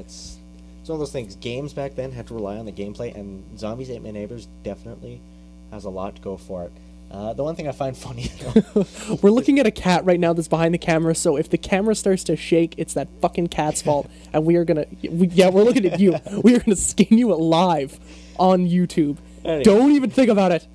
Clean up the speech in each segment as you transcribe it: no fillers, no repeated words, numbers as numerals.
it's one of those things. Games back then had to rely on the gameplay, and Zombies Ate My Neighbors definitely has a lot to go for it. The one thing I find funny, though, we're looking at a cat right now that's behind the camera, so if the camera starts to shake, it's that fucking cat's fault, and we're looking at you. We are gonna skin you alive on YouTube. Anyway. Don't even think about it.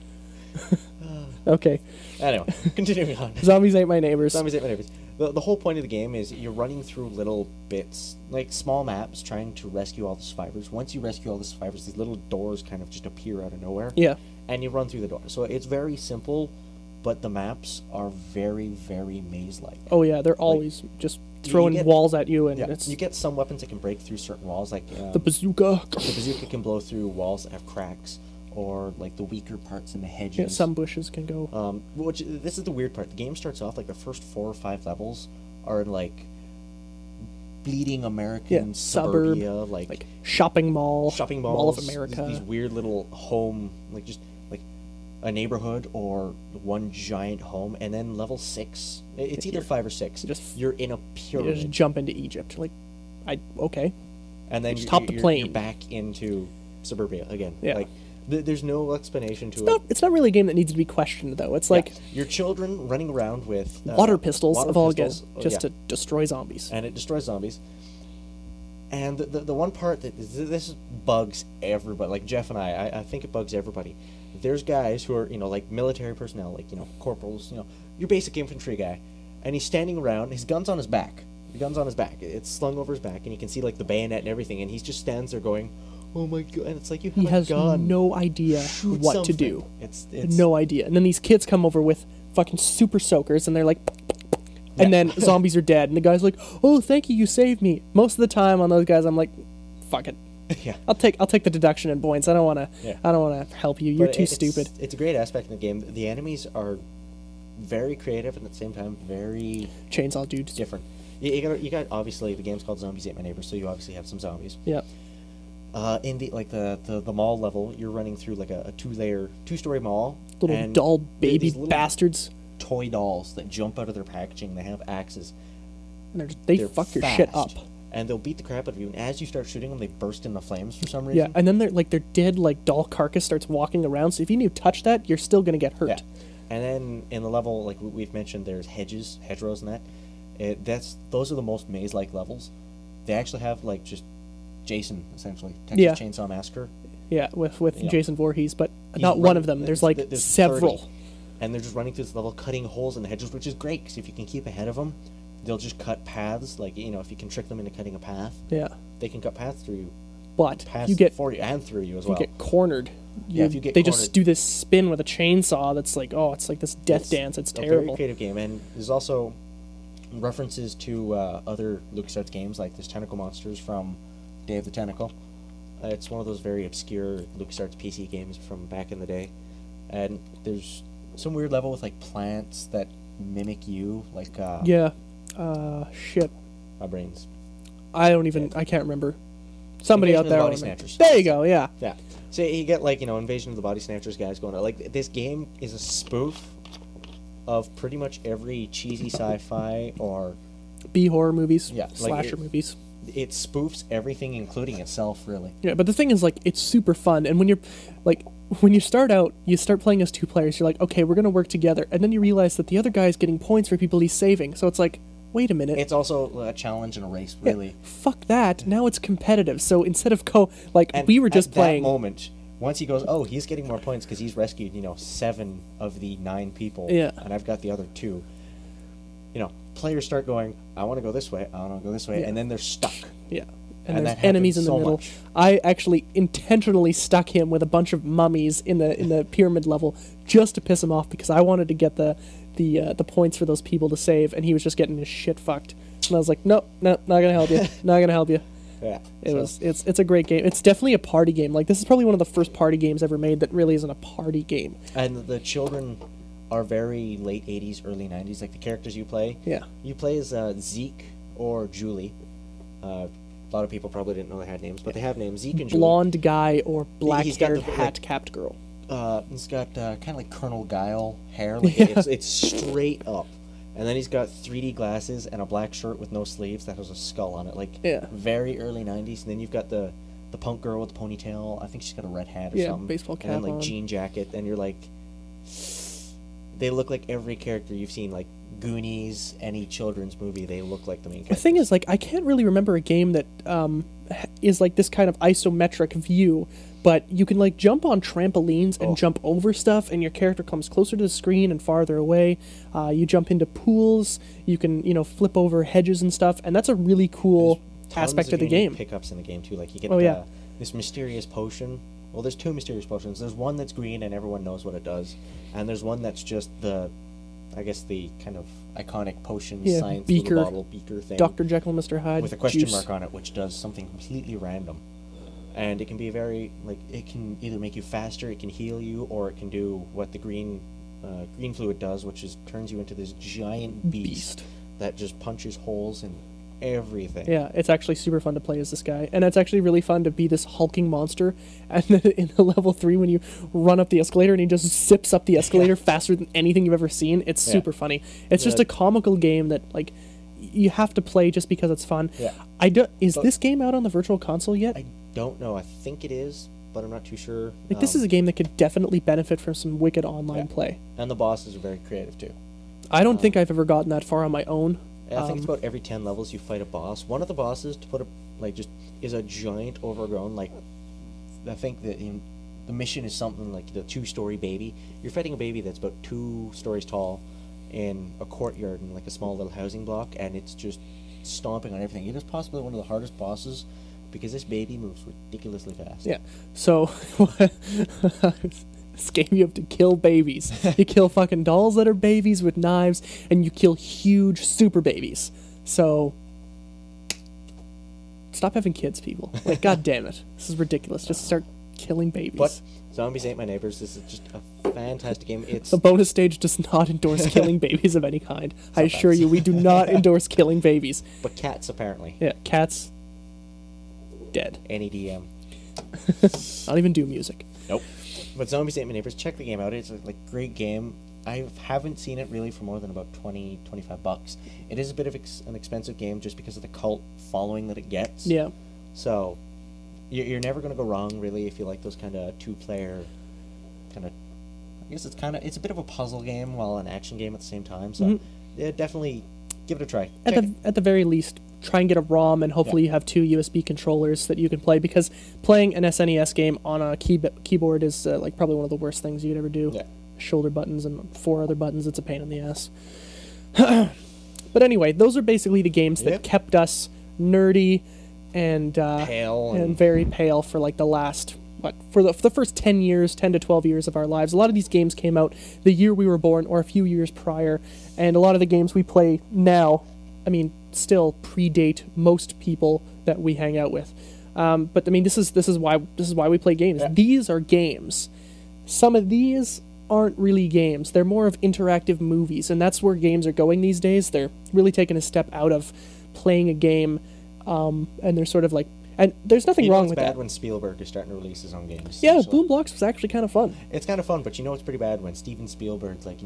Okay. Anyway, continuing on. Zombies Ate My Neighbors. Zombies Ate My Neighbors. The whole point of the game is you're running through little bits, like small maps, trying to rescue all the survivors. Once you rescue all the survivors, these little doors kind of just appear out of nowhere. Yeah. And you run through the door. So it's very simple, but the maps are very, very maze-like. Oh yeah, they're always just throwing walls at you, and it's... You get some weapons that can break through certain walls, like... the bazooka. The bazooka can blow through walls that have cracks, or like the weaker parts in the hedges. Yeah, some bushes can go. This is the weird part. The game starts off like the first 4 or 5 levels are like bleeding American suburbia, like shopping malls, Mall of America. These weird little home, like just like a neighborhood or one giant home, and then level 6. It's either 5 or 6. You're in a pyramid. You just jump into Egypt, okay. And then just hop the plane. You're back into suburbia again. Yeah. Like, there's no explanation to it. It's not really a game that needs to be questioned, though. It's like your children running around with water pistols just to destroy zombies. And it destroys zombies. And the one part that this bugs everybody, like Jeff and I think it bugs everybody. There's guys who are, like military personnel, like, corporals, your basic infantry guy, and he's standing around, his gun's on his back. The gun's on his back. It's slung over his back, and you can see like the bayonet and everything, and he just stands there going, "Oh my god!" And it's like he has no idea what to do. It's no idea. And then these kids come over with fucking super soakers, and they're like, and then zombies are dead, and the guy's like, "Oh, thank you, you saved me." Most of the time on those guys, I'm like, "Fuck it, yeah, I'll take the deduction in points. I don't want to help you. You're too stupid." It's a great aspect in the game. The enemies are very creative and at the same time very chainsaw dudes different. You got obviously the game's called Zombies Ate My Neighbors, so you obviously have some zombies. Yeah. In the mall level, you're running through like a 2-story mall. Little doll baby bastards. Toy dolls that jump out of their packaging. They have axes. And they fuck your shit up. And they'll beat the crap out of you. And as you start shooting them, they burst into flames for some reason. Yeah, and then their dead doll carcass starts walking around. So if you touch that, you're still gonna get hurt. Yeah. And then in the level, like we've mentioned, there's hedgerows, and that. Those are the most maze-like levels. They actually have just Jason, essentially, Texas Chainsaw Massacre. Yeah, with Jason Voorhees, but not one of them. There's several. 30, and they're just running through this level, cutting holes in the hedges, which is great, because if you can keep ahead of them, they'll just cut paths. If you can trick them into cutting a path, they can cut paths through you. But you get for you and through you as well. You get cornered. If you get they cornered, just do this spin with a chainsaw that's it's like this death dance. It's terrible. A very creative game, and there's also references to other LucasArts games, like there's Tentacle Monsters from Day of the Tentacle. It's one of those very obscure LucasArts PC games from back in the day. And there's some weird level with plants that mimic you, shit. My brain's... I can't remember. Somebody Invasion out there... Of the Body Snatchers. There you go, yeah. Yeah. So you get, Invasion of the Body Snatchers guys going on. This game is a spoof of pretty much every cheesy sci-fi or... B-horror movies. Yeah. Slasher movies. It spoofs everything, including itself, really. Yeah, but the thing is, it's super fun. And when you start out, you start playing as 2 players. You're like, okay, we're going to work together. And then you realize that the other guy's getting points for people he's saving. So it's like, wait a minute. It's also a challenge and a race, really. Yeah, fuck that. Now it's competitive. So instead of we were just playing... At that moment, once he goes, oh, he's getting more points because he's rescued, 7 of the 9 people. Yeah. And I've got the other 2. Players start going, I want to go this way, I want to go this way, and then they're stuck. Yeah. And there's enemies in the middle. Much. I actually intentionally stuck him with a bunch of mummies in the pyramid level just to piss him off, because I wanted to get the points for those people to save, and he was just getting his shit fucked. And I was like, no, not gonna help you. Not gonna help you. Yeah. It's a great game. It's definitely a party game. This is probably one of the first party games ever made that really isn't a party game. And the children are very late 80s, early 90s. The characters you play. Yeah. You play as Zeke or Julie. A lot of people probably didn't know they had names, but they have names. Zeke and Julie. Blonde guy or black-haired, hat-capped girl. He's got kind of like Colonel Guile hair. It's straight up. And then he's got 3D glasses and a black shirt with no sleeves that has a skull on it, like Yeah. very early 90s. And then you've got the punk girl with the ponytail. I think she's got a red hat or Yeah, something. baseball cap and then like on. jean jacket. And you're like, they look like every character you've seen, like Goonies, any children's movie. They look like the main The character. thing is, like, I can't really remember a game that is like this kind of isometric view, but you can like jump on trampolines and jump over stuff, and your character comes closer to the screen and farther away. You jump into pools. You can flip over hedges and stuff, and that's a really cool aspect of the game. Pickups in the game too, like you get this mysterious potion. Well, there's two mysterious potions. There's one that's green and everyone knows what it does, and there's one that's just the kind of iconic potion science beaker, little bottle beaker thing. Dr. Jekyll and Mr. Hyde with a question juice. mark on it, which does something completely random. And it can be very, like, it can either make you faster, it can heal you, or it can do what the green fluid does, which is turns you into this giant beast that just punches holes in everything. Yeah, it's actually super fun to play as this guy, and it's actually really fun to be this hulking monster. And then in the level 3, when you run up the escalator and he just zips up the escalator faster than anything you've ever seen, it's super funny. It's just a comical game that like you have to play just because it's fun. Yeah. Is this game out on the Virtual Console yet? I don't know. I think it is, but I'm not too sure. Like this is a game that could definitely benefit from some wicked online play. And the bosses are very creative too. I don't think I've ever gotten that far on my own. I think it's about every 10 levels you fight a boss. One of the bosses, to put it like just, is a giant overgrown, like, I think that the mission is something like the 2-story baby. You're fighting a baby that's about 2 stories tall in a courtyard in like a small little housing block, and it's just stomping on everything. It is possibly one of the hardest bosses because this baby moves ridiculously fast. Yeah. So this game, you have to kill babies. You kill fucking dolls that are babies with knives, and you kill huge super babies. So stop having kids, people. Like, god damn it. This is ridiculous. Just start killing babies. But Zombies Ain't My Neighbors. This is just a fantastic game. It's the bonus stage does not endorse killing babies of any kind. I assure you, we do not endorse killing babies. But cats, apparently. Yeah, cats, dead. NEDM. Not even do music. Nope. But Zombies Ain't My Neighbors, check the game out. It's a great game. I haven't seen it really for more than about $20-25. It is a bit of an expensive game just because of the cult following that it gets. Yeah. So you're never going to go wrong really if you like those kind of 2-player kind of. I guess it's a bit of a puzzle game while an action game at the same time. So yeah, definitely give it a try. At the very least, try and get a ROM, and hopefully you have 2 USB controllers that you can play, because playing an SNES game on a keyboard is like probably one of the worst things you'd ever do. Yeah. Shoulder buttons and 4 other buttons, it's a pain in the ass. But anyway, those are basically the games that kept us nerdy and pale and very pale for like the last for the first 10 to 12 years of our lives. A lot of these games came out the year we were born or a few years prior, and a lot of the games we play now, I mean, still predate most people that we hang out with. But I mean, this is why we play games. Yeah. These are games. Some of these aren't really games. They're more of interactive movies, and that's where games are going these days. They're really taking a step out of playing a game, and they're sort of like, and there's nothing wrong with bad that. when Spielberg is starting to release his own games. Yeah, So Boom Blocks was actually kind of fun. it's kind of fun, but it's pretty bad when Steven Spielberg's like,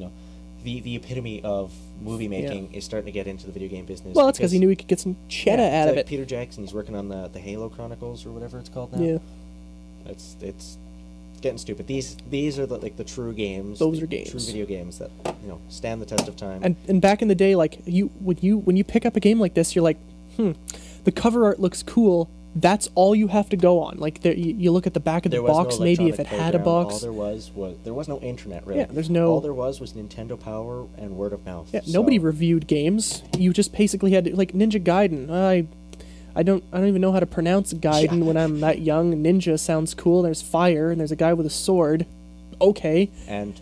the epitome of movie making is starting to get into the video game business. Well, that's because he knew he could get some cheddar out of like it. Peter Jackson, he's working on the Halo Chronicles or whatever it's called now. Yeah, It's getting stupid. These are the true games. Those the are games. True video games that stand the test of time. and back in the day, like when you pick up a game like this, you're like, the cover art looks cool. That's all you have to go on. Like you look at the back of the box, no maybe if it electronic had a playground. box. All there was no internet really. Yeah, there's no. All there was Nintendo Power and word of mouth. Yeah, So- nobody reviewed games. You just basically had to, like Ninja Gaiden. I don't even know how to pronounce Gaiden when I'm that young. Ninja sounds cool. There's fire and there's a guy with a sword. Okay. And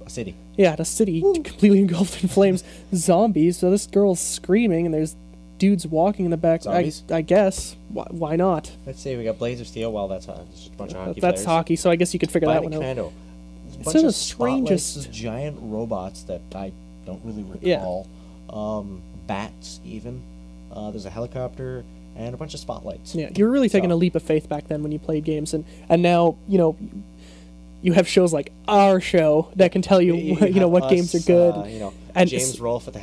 a city. Yeah, the city completely engulfed in flames. Zombies. So this girl's screaming and there's dudes walking in the back. Zombies? I guess. Why not? Let's see. We got Blaze of Steel. Well, that's just a bunch of hockey That's players. hockey. So I guess you could figure that Bionic one out. Commando. It's one of the strangest- spotlights, giant robots that I don't really recall. Bats even. There's a helicopter and a bunch of spotlights. Yeah, you were really taking So- a leap of faith back then when you played games, and now you have shows like our show that can tell you, what us, games are good. And James Rolfe at the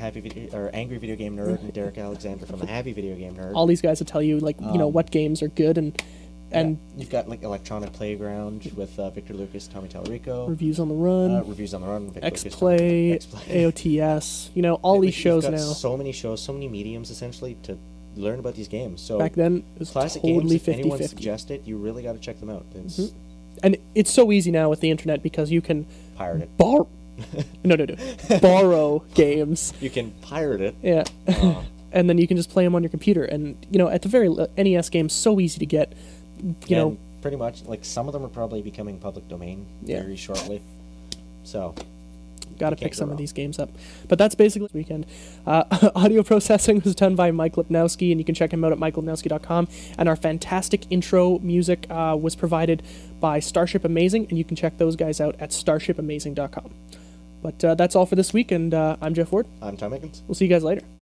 Angry Video Game Nerd, and Derek Alexander from the Happy Video Game Nerd. All these guys will tell you, like, what games are good, and you've got like Electronic Playground with Victor Lucas, Tommy Tallarico. Reviews on the Run. Victor X-Play, Lucas, AOTS. All these shows you've got now. So many shows, so many mediums essentially to learn about these games. So back then, it was classic totally games, if anyone 50-50. suggests it, you really got to check them out. And it's so easy now with the internet because you can pirate it. Borrow games. You can pirate it. Yeah. And then you can just play them on your computer. And, at the very NES games, so easy to get, and pretty much, like, some of them are probably becoming public domain very shortly. So, got to pick some of these games up. But that's basically this weekend. Audio processing was done by Mike Lipnowski, and you can check him out at mikelipnowski.com. And our fantastic intro music was provided by Starship Amazing, and you can check those guys out at starshipamazing.com. But that's all for this week, and I'm Jeff Ward. I'm Tom Higgins. We'll see you guys later.